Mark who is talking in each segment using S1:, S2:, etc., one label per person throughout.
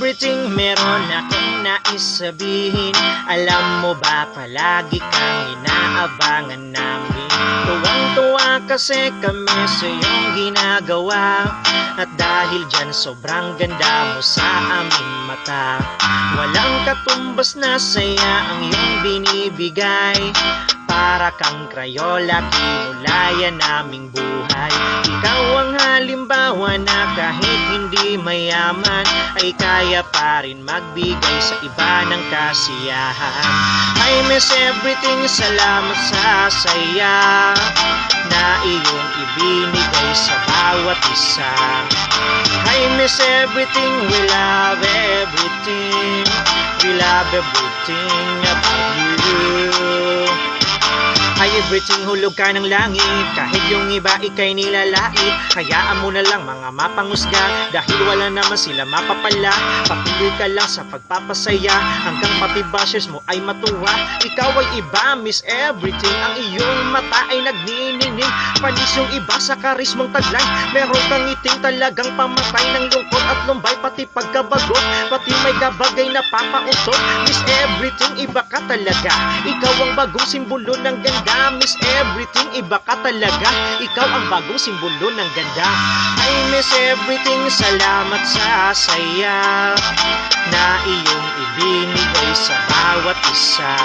S1: everything, meron akong nais sabihin. Alam mo ba, palagi kang inaabangan namin. Tuwang-tuwa kasi kami sa iyong ginagawa. At dahil dyan sobrang ganda mo sa aming mata. Walang katumbas na saya ang iyong binibigay. Para kang Crayola, kinulayan naming buhay. Ikaw ang halimbawa na kahit hindi mayaman ay kaya pa rin magbigay sa iba ng kasiyahan. I miss everything, salamat sa saya na iyong ibinigay sa bawat isa. I miss everything, we love everything. We love everything about you. Ay everything, hulog ka ng langit. Kahit yung iba ikay nilalait, hayaan mo na lang mga mapangusga. Dahil wala naman sila mapapala. Patuloy ka lang sa pagpapasaya hanggang pati bashers mo ay matuwa. Ikaw ay iba, miss everything. Ang iyong mata ay nagnininig. Panis yung iba sa karismong taglay. Meron kang ngiting talagang pamatay ng lungkot at lumbay. Pati pagkabagot, pati may kabagay na papautot. Miss everything, iba ka talaga. Ikaw ang bagong simbolo ng ganda. Miss everything, iba ka talaga. Ikaw ang bagong simbolo ng ganda. I miss everything, salamat sa saya na iyong ibinigay sa bawat isa.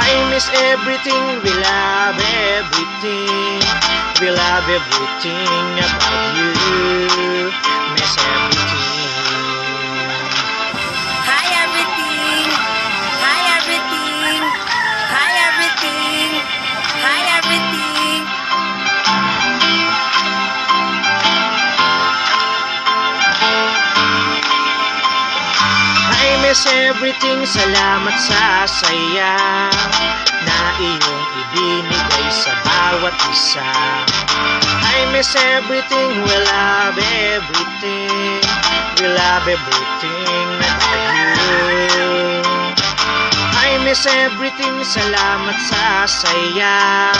S1: I miss everything, we love everything. We love everything about you. Miss everything.
S2: Hi everything. Hi everything. Hi everything. Hi everything.
S1: I miss everything, salamat sa saya na iyong ibinigay sa bawat isa. I miss everything, we love everything. We love everything about you. I miss everything, salamat sa saya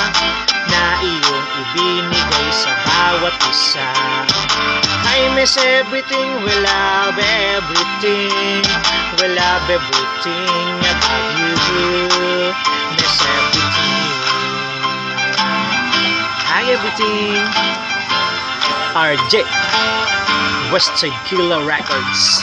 S1: na iyong ibinigay sa bawat isa. I miss everything, we love everything. We love everything about you. Miss everything. Hi everything. RJ, Westside Killer Records.